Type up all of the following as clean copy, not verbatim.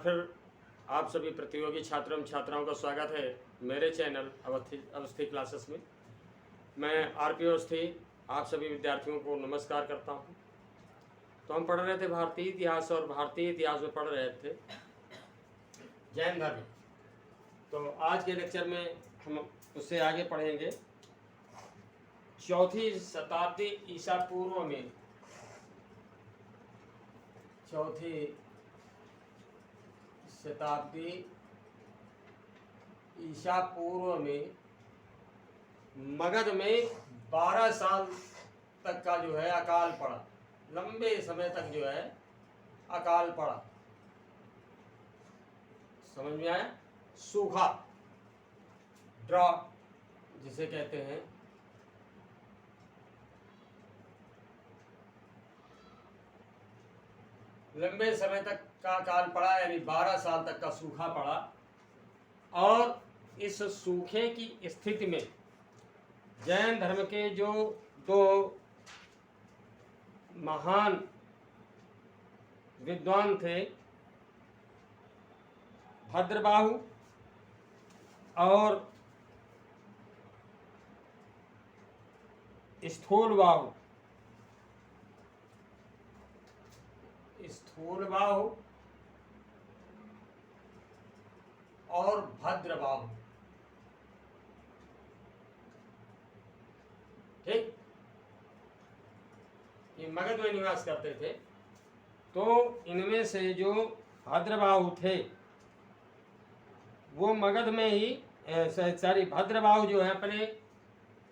बार फिर आप सभी प्रतियोगी छात्रों एवं छात्राओं का स्वागत है मेरे चैनल अवस्थी क्लासेस में। मैं आरपी अवस्थी आप सभी विद्यार्थियों को नमस्कार करता हूं। तो हम पढ़ रहे थे भारतीय इतिहास, और भारतीय इतिहास में पढ़ रहे थे जैन धर्म। तो आज के लेक्चर में हम उससे आगे पढ़ेंगे। चौथी शताब्दी ईसा पूर्व में, चौथी शताब्दी ईसा पूर्व में मगध में 12 साल तक का जो है अकाल पड़ा। लंबे समय तक जो है अकाल पड़ा। समझ में आया? सूखा, ड्रॉट जिसे कहते हैं। लंबे समय तक का अकाल पड़ा, यानी 12 साल तक का सूखा पड़ा। और इस सूखे की स्थिति में जैन धर्म के जो दो महान विद्वान थे, भद्रबाहु और स्थूलबाहु, और भद्रबाहु, ठीक, ये मगध में निवास करते थे। तो इनमें से जो भद्रबाहु थे वो मगध में ही भद्रबाहु जो है अपने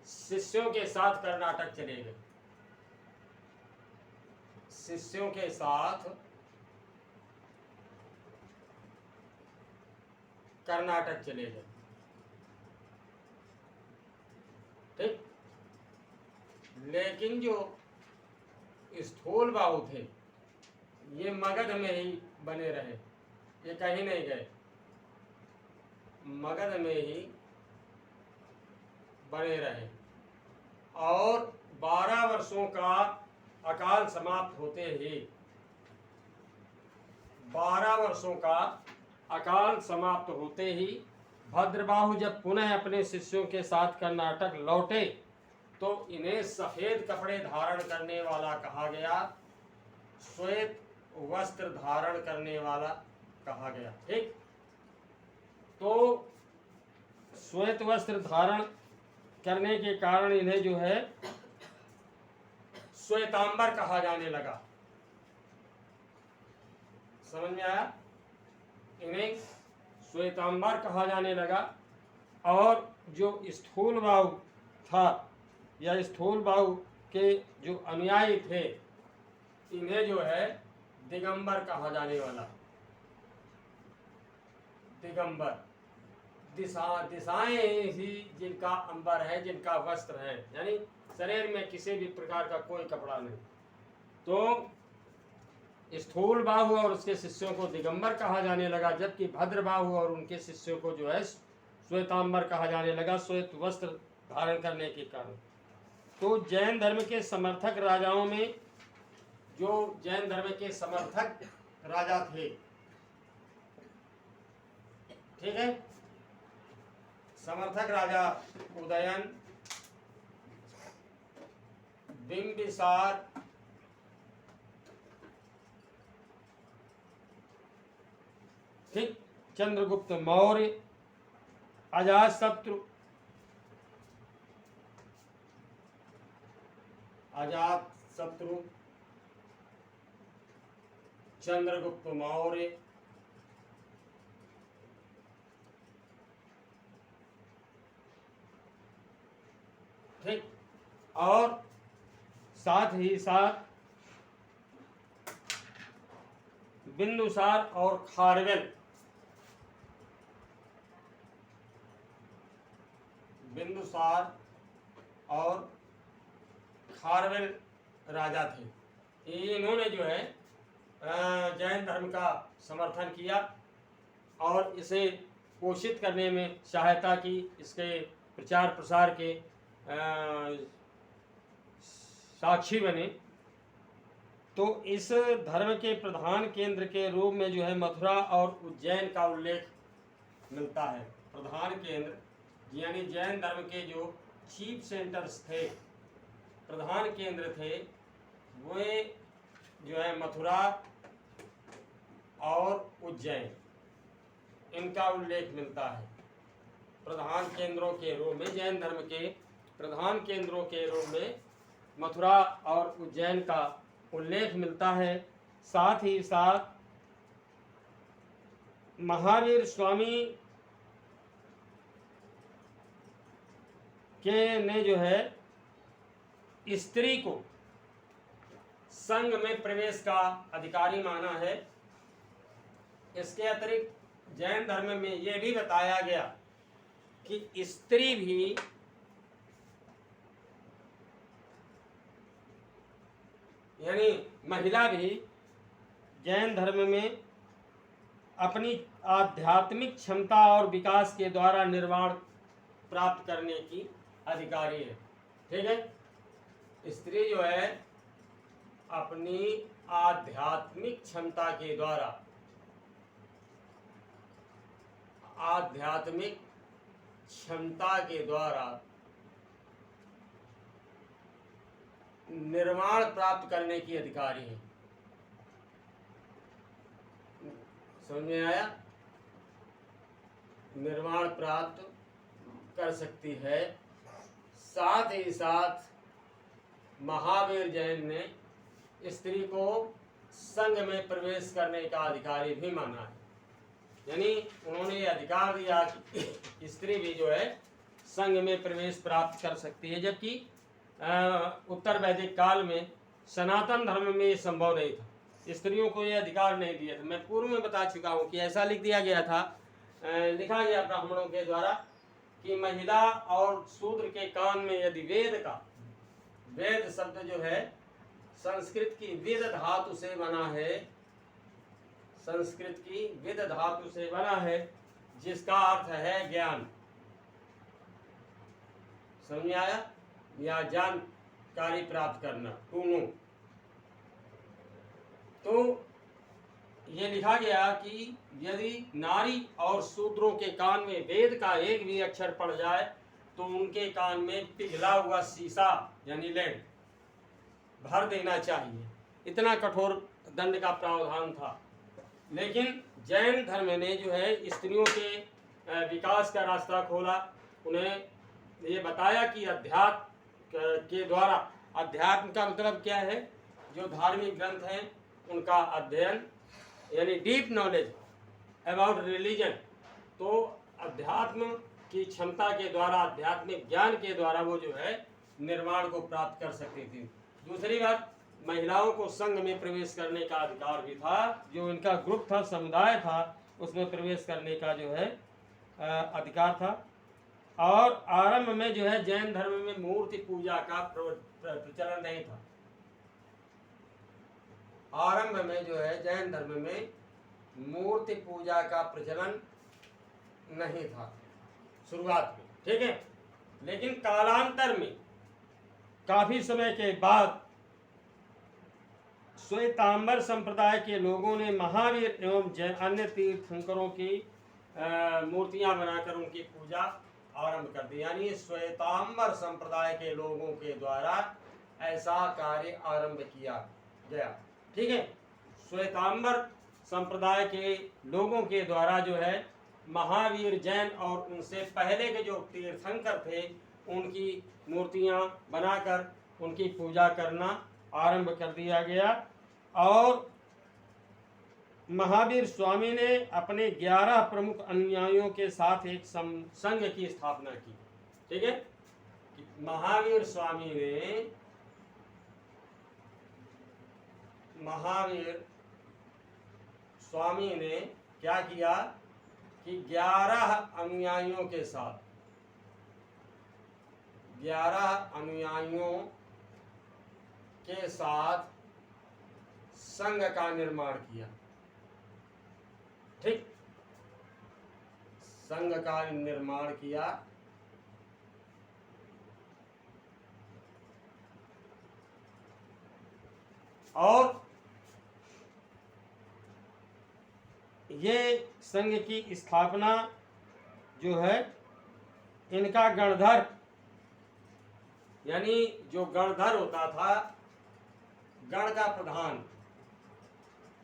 शिष्यों के साथ कर्नाटक चले गए। शिष्यों के साथ कर्नाटक चले गए, ठीक। लेकिन जो स्थूलबाहु थे ये मगध में ही बने रहे, ये कहीं नहीं गए, मगध में ही बने रहे। और 12 वर्षों का अकाल समाप्त होते ही, 12 वर्षों का अकाल समाप्त होते ही भद्रबाहु जब पुनः अपने शिष्यों के साथ कर्नाटक लौटे तो इन्हें सफेद कपड़े धारण करने वाला कहा गया, श्वेत वस्त्र धारण करने वाला कहा गया, ठीक। तो श्वेत वस्त्र धारण करने के कारण इन्हें जो है श्वेतांबर कहा जाने लगा। समझ में आया? इन्हें श्वेतांबर कहा जाने लगा। और जो स्थूलबाहु था या स्थूलबाहु के जो अनुयायी थे इन्हें जो है दिगंबर कहा जाने वाला। दिगंबर, दिशाएं ही जिनका अंबर है, जिनका वस्त्र है, यानी शरीर में किसी भी प्रकार का कोई कपड़ा नहीं। तो स्थूलबाहु और उसके शिष्यों को दिगंबर कहा जाने लगा, जबकि भद्रबाहु और उनके शिष्यों को जो है श्वेतांबर कहा जाने लगा, श्वेत वस्त्र धारण करने के कारण। तो जैन धर्म के समर्थक राजाओं में, जो जैन धर्म के समर्थक राजा थे, ठीक है, समर्थक राजा उदयन, बिंबिसार, ठीक, चंद्रगुप्त मौर्य, अजातशत्रु, चंद्रगुप्त मौर्य, ठीक, और साथ ही साथ बिंदुसार और खारवेल, बिंदुसार और खारवेल राजा थे। इन्होंने जो है जैन धर्म का समर्थन किया और इसे पोषित करने में सहायता की, इसके प्रचार प्रसार के साक्षी बने। तो इस धर्म के प्रधान केंद्र के रूप में जो है मथुरा और उज्जैन का उल्लेख मिलता है। प्रधान केंद्र यानी जैन धर्म के जो चीफ सेंटर्स थे, प्रधान केंद्र थे, वे जो है मथुरा और उज्जैन, इनका उल्लेख मिलता है प्रधान केंद्रों के रूप में। जैन धर्म के प्रधान केंद्रों के रूप में मथुरा और उज्जैन का उल्लेख मिलता है। साथ ही साथ महावीर स्वामी के ने जो है स्त्री को संघ में प्रवेश का अधिकारी माना है। इसके अतिरिक्त जैन धर्म में यह भी बताया गया कि स्त्री भी यानी महिला भी जैन धर्म में अपनी आध्यात्मिक क्षमता और विकास के द्वारा निर्वाण प्राप्त करने की अधिकारी है। ठीक है, स्त्री जो है अपनी आध्यात्मिक क्षमता के द्वारा, आध्यात्मिक क्षमता के द्वारा निर्वाण प्राप्त करने की अधिकारी है। समझ में आया? निर्वाण प्राप्त कर सकती है। साथ ही साथ महावीर जैन ने स्त्री को संघ में प्रवेश करने का अधिकारी भी माना है। यानी उन्होंने ये अधिकार दिया कि स्त्री भी जो है संघ में प्रवेश प्राप्त कर सकती है, जबकि उत्तर वैदिक काल में सनातन धर्म में ये संभव नहीं था, स्त्रियों को ये अधिकार नहीं दिया था। मैं पूर्व में बता चुका हूँ कि ऐसा लिख दिया गया था, लिखा गया ब्राह्मणों के द्वारा कि महिला और शूद्र के कान में यदि वेद शब्द जो है संस्कृत की वेद धातु से बना है, संस्कृत की वेद धातु से बना है, जिसका अर्थ है ज्ञान। समझ में आया? या जानकारी प्राप्त करना, टू नो। तो ये लिखा गया कि यदि नारी और शूद्रों के कान में वेद का एक भी अक्षर पड़ जाए तो उनके कान में पिघला हुआ शीशा यानी लेड भर देना चाहिए। इतना कठोर दंड का प्रावधान था। लेकिन जैन धर्म ने जो है स्त्रियों के विकास का रास्ता खोला। उन्हें ये बताया कि अध्यात्म के द्वारा, अध्यात्म का मतलब क्या है? जो धार्मिक ग्रंथ हैं उनका अध्ययन, यानी डीप नॉलेज अबाउट रिलीजन। तो अध्यात्म की क्षमता के द्वारा, आध्यात्मिक ज्ञान के द्वारा वो जो है निर्वाण को प्राप्त कर सकती थी। दूसरी बात, महिलाओं को संघ में प्रवेश करने का अधिकार भी था। जो इनका ग्रुप था, समुदाय था, उसमें प्रवेश करने का जो है अधिकार था। और आरंभ में जो है जैन धर्म में मूर्ति पूजा का प्रचलन नहीं था। आरंभ में जो है जैन धर्म में मूर्ति पूजा का प्रचलन नहीं था शुरुआत में, ठीक है। लेकिन कालांतर में काफी समय के बाद श्वेतांबर संप्रदाय के लोगों ने महावीर एवं अन्य तीर्थंकरों की मूर्तियां बनाकर उनकी पूजा आरंभ कर दी। यानी श्वेतांबर संप्रदाय के लोगों के द्वारा ऐसा कार्य आरंभ किया गया, ठीक है। श्वेतांबर संप्रदाय के लोगों के द्वारा जो है महावीर जैन और उनसे पहले के जो तीर्थंकर थे उनकी मूर्तियां बनाकर उनकी पूजा करना आरंभ कर दिया गया। और महावीर स्वामी ने अपने 11 प्रमुख अनुयायियों के साथ एक संघ की स्थापना की, ठीक है। महावीर स्वामी ने क्या किया कि 11 अनुयायियों के साथ 11 अनुयायियों के साथ संघ का निर्माण किया, ठीक। संघ का निर्माण किया और ये संघ की स्थापना जो है इनका गणधर, यानी जो गणधर होता था, गण का प्रधान,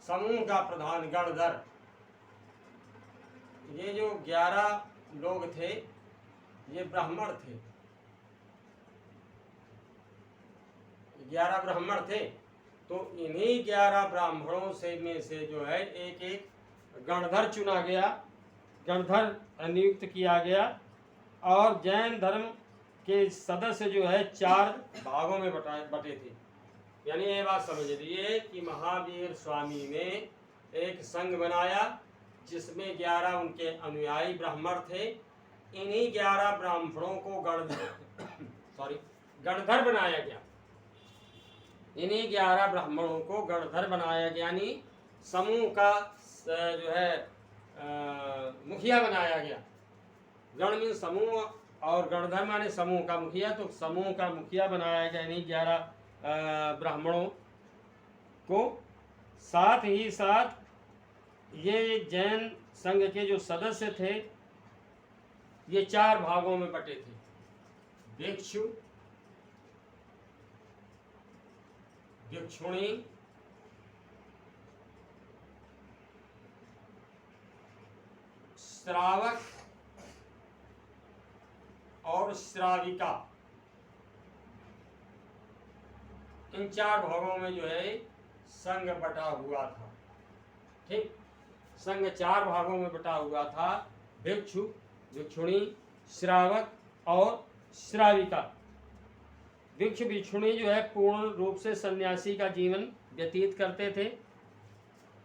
समूह का प्रधान गणधर, ये जो 11 लोग थे ये ब्राह्मण थे, 11 ब्राह्मण थे। तो इन्हीं 11 ब्राह्मणों से में से जो है एक एक गणधर चुना गया, गणधर नियुक्त किया गया। और जैन धर्म के सदस्य जो है 4 भागों में बटे थे। यानी ये बात समझ लीजिए कि महावीर स्वामी ने एक संघ बनाया जिसमें 11 उनके अनुयायी ब्राह्मण थे। इन्हीं 11 ब्राह्मणों को गणधर बनाया गया। इन्हीं 11 ब्राह्मणों को गणधर बनाया गया, यानी समूह का जो है मुखिया बनाया गया। गण में समूह और गणधर माने समूह का मुखिया, तो समूह का मुखिया बनाया गया इन्हीं 11 ब्राह्मणों को। साथ ही साथ ये जैन संघ के जो सदस्य थे ये 4 भागों में बटे थे, भिक्षु, भिक्षुणी, श्रावक और श्राविका। इन 4 भागों में जो है संघ बटा हुआ था। ठीक, संघ 4 भागों में बटा हुआ था, भिक्षु, भिक्षुणी, श्रावक और श्राविका। भिक्षु भिक्षुणी जो है पूर्ण रूप से सन्यासी का जीवन व्यतीत करते थे,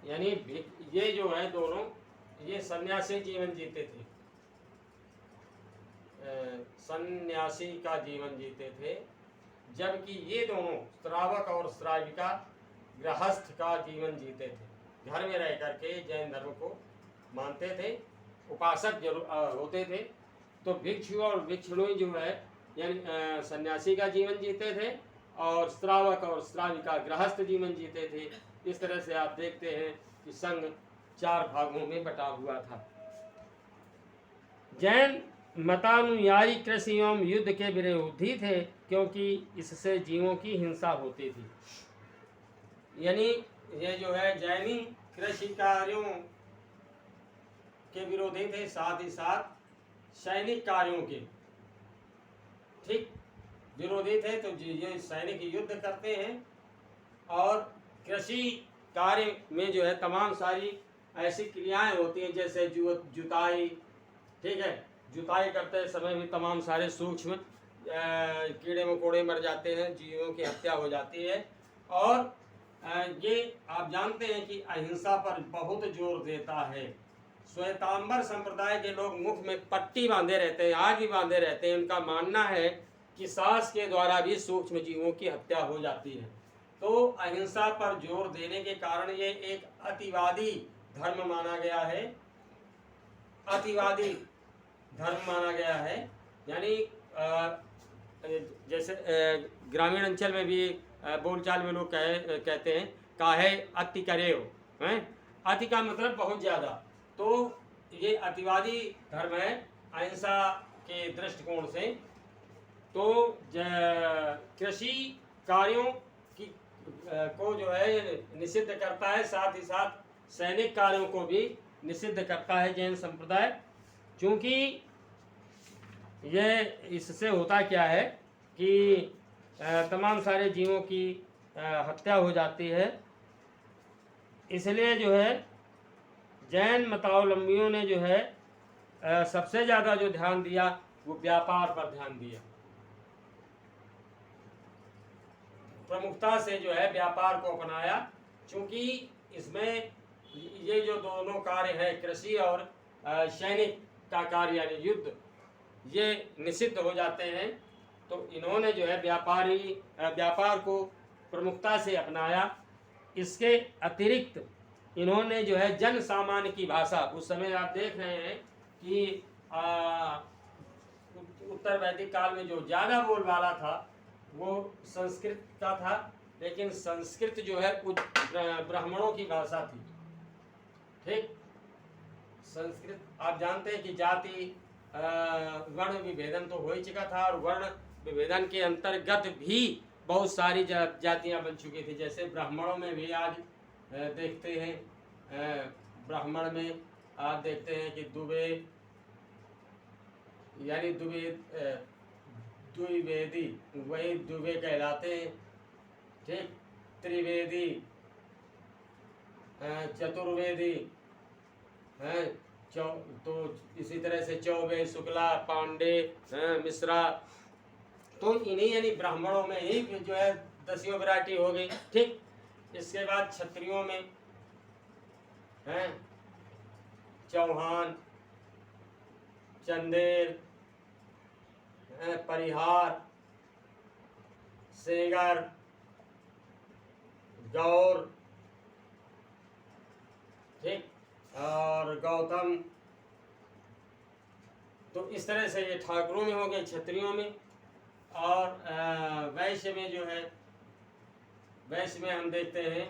यानी ये जो है दोनों ये सन्यासी जीवन जीते थे, सन्यासी का जीवन जीते थे। जबकि ये दोनों श्रावक और श्राविका गृहस्थ का जीवन जीते थे, घर में रह करके जैन धर्म को मानते थे, उपासक होते थे। तो भिक्षु और भिक्षुणी जो है यानी सन्यासी का जीवन जीते थे और श्रावक और श्राविका गृहस्थ जीवन जीते थे। इस तरह से आप देखते हैं कि संघ 4 भागों में बटा हुआ था। जैन मतानुयायी कृषि एवं युद्ध के विरोधी थे क्योंकि इससे जीवों की हिंसा होती थी। यानी ये जो है जैनी कृषि कार्यों के विरोधी थे, साथ ही साथ सैनिक कार्यों के ठीक विरोधी थे। तो ये सैनिक युद्ध करते हैं और कृषि कार्य में जो है तमाम सारी ऐसी क्रियाएं होती हैं, जैसे जुताई, ठीक है, जुताई करते समय भी तमाम सारे सूक्ष्म कीड़े मकोड़े मर जाते हैं, जीवों की हत्या हो जाती है। और ये आप जानते हैं कि अहिंसा पर बहुत जोर देता है। श्वेतांबर संप्रदाय के लोग मुख में पट्टी बांधे रहते हैं, आज भी बांधे रहते हैं। उनका मानना है कि सांस के द्वारा भी सूक्ष्म जीवों की हत्या हो जाती है। तो अहिंसा पर जोर देने के कारण ये एक अतिवादी धर्म माना गया है, अतिवादी धर्म माना गया है। यानी जैसे ग्रामीण अंचल में भी बोलचाल में लोग कहते हैं काहे अति करे हो, हैं, अति का मतलब बहुत ज़्यादा। तो ये अतिवादी धर्म है अहिंसा के दृष्टिकोण से। तो कृषि कार्यों की को जो है निषिद्ध करता है, साथ ही साथ सैनिक कार्यों को भी निषिद्ध करता है जैन संप्रदाय। क्योंकि ये इससे होता क्या है कि तमाम सारे जीवों की हत्या हो जाती है। इसलिए जो है जैन मतावलंबियों ने जो है सबसे ज़्यादा जो ध्यान दिया वो व्यापार पर ध्यान दिया। प्रमुखता से जो है व्यापार को अपनाया, क्योंकि इसमें ये जो दोनों कार्य है कृषि और सैनिक का कार्य यानी युद्ध, ये निषिद्ध हो जाते हैं। तो इन्होंने जो है व्यापार को प्रमुखता से अपनाया। इसके अतिरिक्त इन्होंने जो है जन सामान्य की भाषा, उस समय आप देख रहे हैं कि उत्तर वैदिक काल में जो ज़्यादा बोलबाला था वो संस्कृत का था, लेकिन संस्कृत जो है ब्राह्मणों की भाषा थी। ठीक, संस्कृत आप जानते हैं कि जाति वर्ण विभेदन तो हो ही चुका था, और वर्ण विभेदन के अंतर्गत भी बहुत सारी जातियां बन चुकी थी। जैसे ब्राह्मणों में भी आज देखते हैं, ब्राह्मण में आप देखते हैं कि दुबे यानी द्विवेदी वही दुबे कहलाते हैं, ठीक। त्रिवेदी, चतुर्वेदी हैं, तो इसी तरह से चौबे, शुक्ला, पांडे, मिश्रा, तो इन्हीं यानी ब्राह्मणों में ही जो है 10 वैरायटी हो गई, ठीक। इसके बाद क्षत्रियों में हैं चौहान, चंदेल, परिहार, सेंगर, गौर, ठीक, और गौतम। तो इस तरह से ये ठाकुरों में हो गए, क्षत्रियों में। और वैश्य में जो है, वैश्य में हम देखते हैं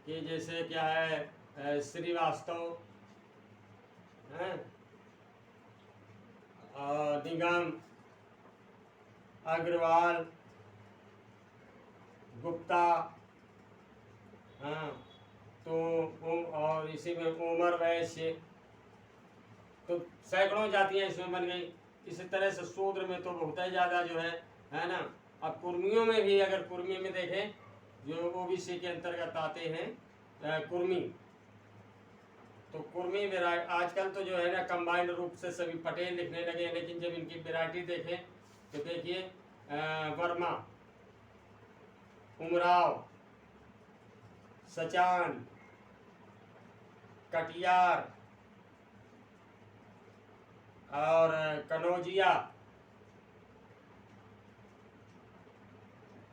कि जैसे क्या है, श्रीवास्तव हैं, निगम, अग्रवाल, गुप्ता, हाँ, तो और इसी में उमर वैश्य, तो सैकड़ों जातियां इसमें बन गई। इसी तरह से शूद्र में तो बहुत ही ज़्यादा जो है ना। अब कुर्मियों में भी, अगर कुर्मी में देखें जो ओबीसी के अंतर्गत आते हैं कुर्मी, तो कुर्मी वैरायटी आजकल तो जो है ना कंबाइंड रूप से सभी पटेल लिखने लगे, लेकिन जब इनकी वैरायटी देखें तो देखिए वर्मा, उमराव, सचान, कटियार और कनौजिया,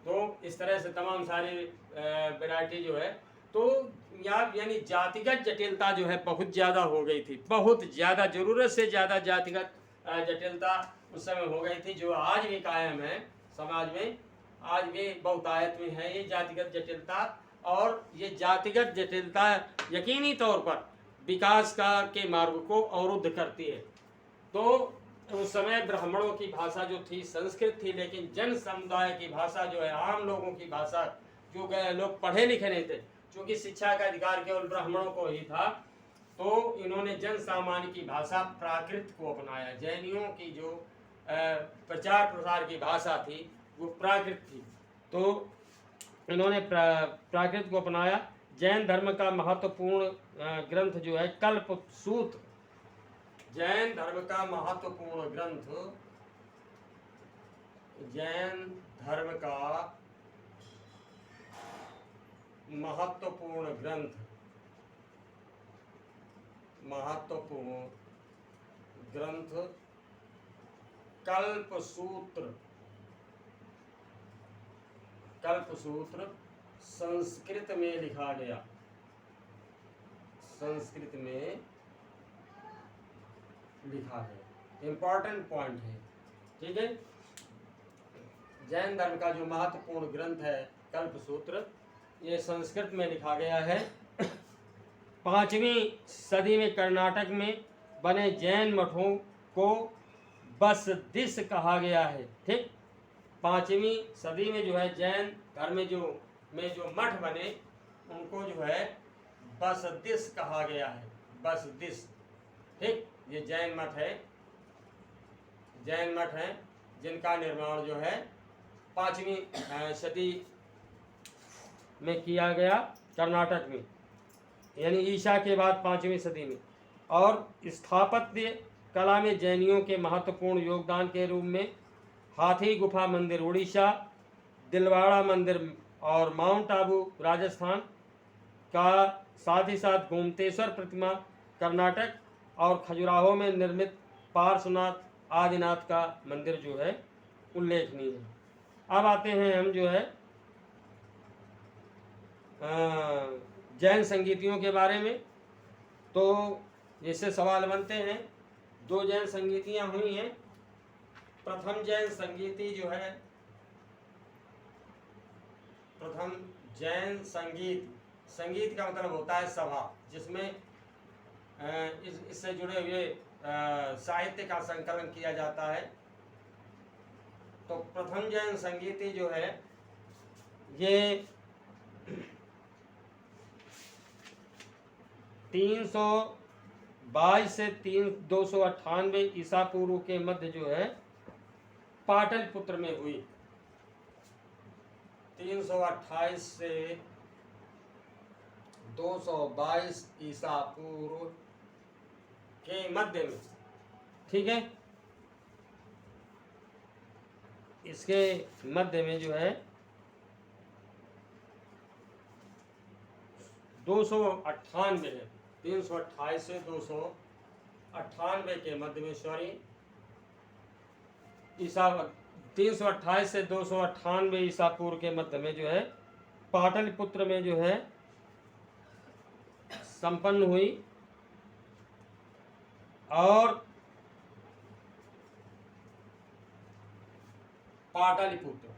तो इस तरह से तमाम सारी वैरायटी जो है, तो यानी जातिगत जटिलता जो है बहुत ज़्यादा हो गई थी, बहुत ज़्यादा, ज़रूरत से ज़्यादा जातिगत जटिलता उस समय हो गई थी, जो आज भी कायम है समाज में, आज भी बहुतायत में है ये जातिगत जटिलता। और ये जातिगत जटिलता यकीनी तौर पर विकास के मार्ग को अवरुद्ध करती है। तो उस समय ब्राह्मणों की भाषा जो थी संस्कृत थी, लेकिन जन समुदाय की भाषा जो है, आम लोगों की भाषा, जो लोग पढ़े लिखे नहीं थे, क्योंकि शिक्षा का अधिकार केवल ब्राह्मणों को ही था, तो इन्होंने जन सामान्य की भाषा प्राकृत को अपनाया। जैनियों की जो प्रचार प्रसार की भाषा थी वो प्राकृत थी, तो इन्होंने प्राकृत को अपनाया। जैन धर्म का महत्वपूर्ण ग्रंथ जो है कल्पसूत्र, जैन धर्म का महत्वपूर्ण ग्रंथ, जैन धर्म का महत्वपूर्ण ग्रंथ, कल्पसूत्र, कल्पसूत्र संस्कृत में लिखा गया, संस्कृत में लिखा है, इंपॉर्टेंट पॉइंट है, ठीक है। जैन धर्म का जो महत्वपूर्ण ग्रंथ है कल्पसूत्र, ये संस्कृत में लिखा गया है। 5वीं सदी में कर्नाटक में बने जैन मठों को बसदिश कहा गया है, ठीक। 5वीं सदी में जो है जैन धर्म में जो मठ बने उनको जो है बसदिश कहा गया है, बसदिश, ठीक। ये जैन मठ है, जैन मठ है जिनका निर्माण जो है 5वीं सदी में किया गया कर्नाटक में, यानी ईसा के बाद 5वीं सदी में। और स्थापत्य कला में जैनियों के महत्वपूर्ण योगदान के रूप में हाथी गुफा मंदिर उड़ीसा, दिलवाड़ा मंदिर और माउंट आबू राजस्थान का, साथ ही साथ गोमतेश्वर प्रतिमा कर्नाटक और खजुराहो में निर्मित पार्श्वनाथ आदिनाथ का मंदिर जो है उल्लेखनीय है। अब आते हैं हम जो है जैन संगीतियों के बारे में। तो इससे सवाल बनते हैं, 2 जैन संगीतियाँ हुई हैं। प्रथम जैन संगीति जो है, प्रथम जैन संगीत, संगीत का मतलब होता है सभा, जिसमें इससे जुड़े हुए साहित्य का संकलन किया जाता है। तो प्रथम जैन संगीति जो है ये 322 से 298 ईसा पूर्व के मध्य जो है पाटलिपुत्र में हुई। 328 से 222 ईसा पूर्व के मध्य में, ठीक है। इसके मध्य में जो है 298 है, 328 से 298 के मध्य में, सॉरी ईसा 328 से 298 ईसा पूर्व के मध्य में जो है पाटलिपुत्र में जो है संपन्न हुई और पाटलिपुत्र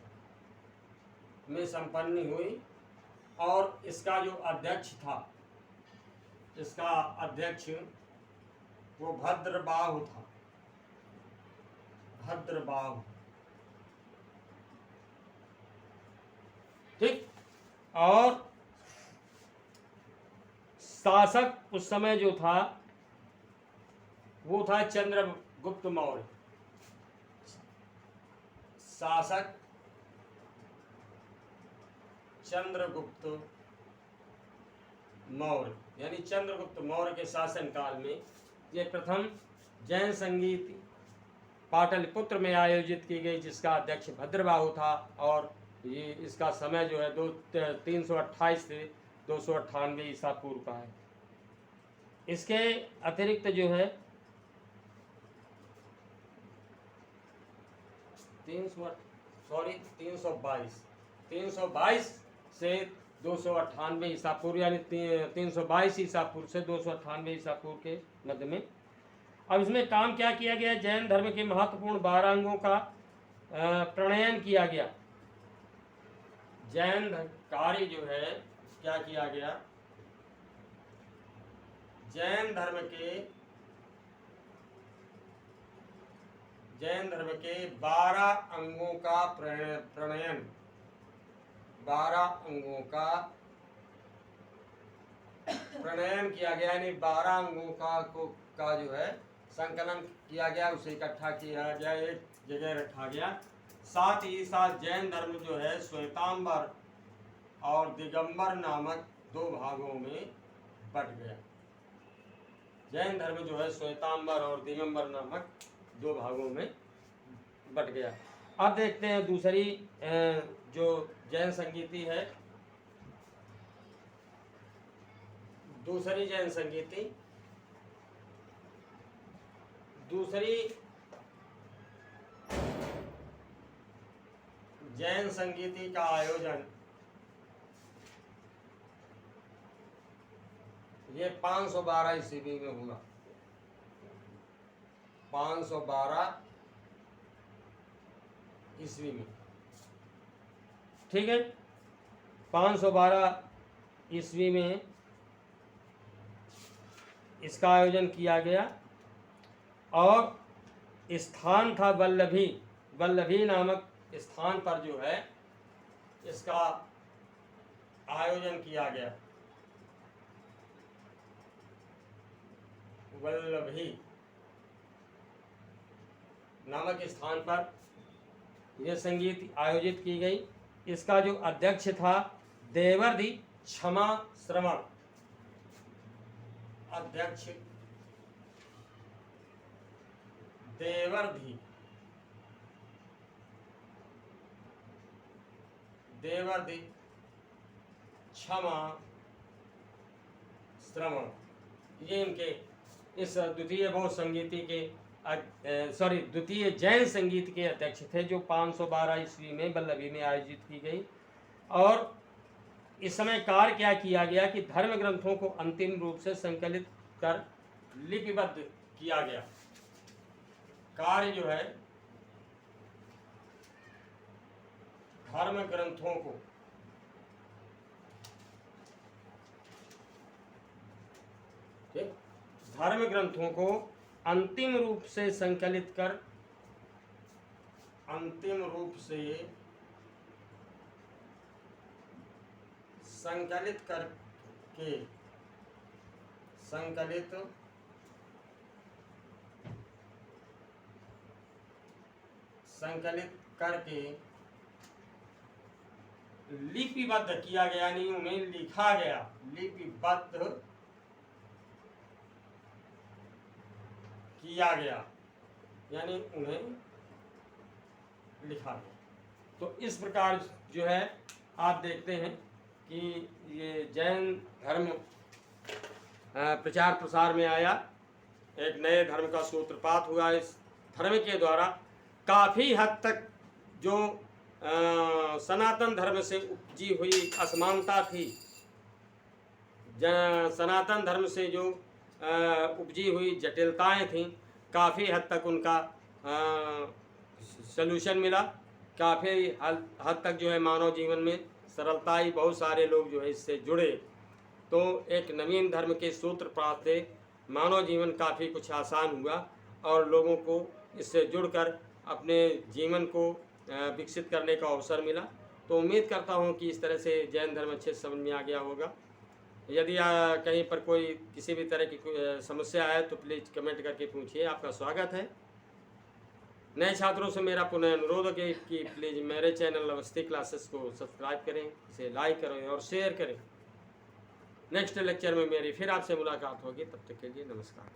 में संपन्न हुई। और इसका जो अध्यक्ष था, इसका अध्यक्ष वो भद्रबाहु था, भद्रबाहु, ठीक। और शासक उस समय जो था वो था चंद्रगुप्त मौर्य। शासक चंद्रगुप्त मौर्य, यानी चंद्रगुप्त मौर्य के शासन काल में ये प्रथम जैन संगीत पाटलिपुत्र में आयोजित की गई, जिसका अध्यक्ष भद्रबाहु था। और ये इसका समय जो है 328 से 298 ईसा पूर्व का है। इसके अतिरिक्त जो है 322 से 298 ईसा पूर्व, यानी 322 ईसा पूर्व से 298 ईसा पूर्व के मध्य में। अब इसमें काम क्या किया गया? जैन धर्म के महत्वपूर्ण 12 अंगों का प्रणयन किया गया। जैन कार्य जो है क्या किया गया? जैन धर्म के 12 अंगों का प्रणयन, 12 अंगों का प्रणयन किया गया, यानी 12 अंगों का जो है संकलन किया गया, उसे इकट्ठा किया गया, एक जगह रखा गया। साथ ही साथ जैन धर्म जो है श्वेतांबर और दिगंबर नामक 2 भागों में बट गया। जैन धर्म जो है श्वेतांबर और दिगंबर नामक 2 भागों में बट गया। अब देखते हैं दूसरी जो जैन संगीति है, दूसरी जैन संगीति, दूसरी जैन संगीति का आयोजन ये 512 ईस्वी में हुआ। 512 ईस्वी में, ठीक है। 512 ईस्वी में इसका आयोजन किया गया और स्थान था वल्लभी। वल्लभी नामक स्थान पर जो है इसका आयोजन किया गया। वल्लभी नामक स्थान पर यह संगीत आयोजित की गई। इसका जो अध्यक्ष था देवर्धि क्षमा श्रवण, अध्यक्ष देवर्धि क्षमा श्रवण, ये इनके इस द्वितीय बौद्ध संगीति के द्वितीय जैन संगीत के अध्यक्ष थे, जो 512 ईस्वी में वल्लभी में आयोजित की गई। और इस समय कार्य क्या किया गया कि धर्म ग्रंथों को अंतिम रूप से संकलित कर लिपिबद्ध किया गया। कार्य जो है धर्म ग्रंथों को धर्म ग्रंथों को अंतिम रूप से संकलित करके लिपिबद्ध किया गया, यानी उन्हें लिखा गया, लिपिबद्ध किया गया यानी उन्हें लिखा गया। तो इस प्रकार जो है आप देखते हैं कि ये जैन धर्म प्रचार प्रसार में आया, एक नए धर्म का सूत्रपात हुआ। इस धर्म के द्वारा काफ़ी हद तक जो सनातन धर्म से उपजी हुई असमानता थी, सनातन धर्म से जो उपजी हुई जटिलताएं थीं, काफ़ी हद तक उनका सलूशन मिला। काफ़ी हद तक जो है मानव जीवन में सरलता आई, बहुत सारे लोग जो है इससे जुड़े। तो एक नवीन धर्म के सूत्रपात से मानव जीवन काफ़ी कुछ आसान हुआ और लोगों को इससे जुड़कर अपने जीवन को विकसित करने का अवसर मिला। तो उम्मीद करता हूँ कि इस तरह से जैन धर्म अच्छे से समझ में आ गया होगा। यदि कहीं पर कोई किसी भी तरह की समस्या है तो प्लीज़ कमेंट करके पूछिए, आपका स्वागत है। नए छात्रों से मेरा पुनः अनुरोध है कि प्लीज़ मेरे चैनल अवस्थी क्लासेस को सब्सक्राइब करें, इसे लाइक करें और शेयर करें। नेक्स्ट लेक्चर में मेरी फिर आपसे मुलाकात होगी, तब तक के लिए नमस्कार।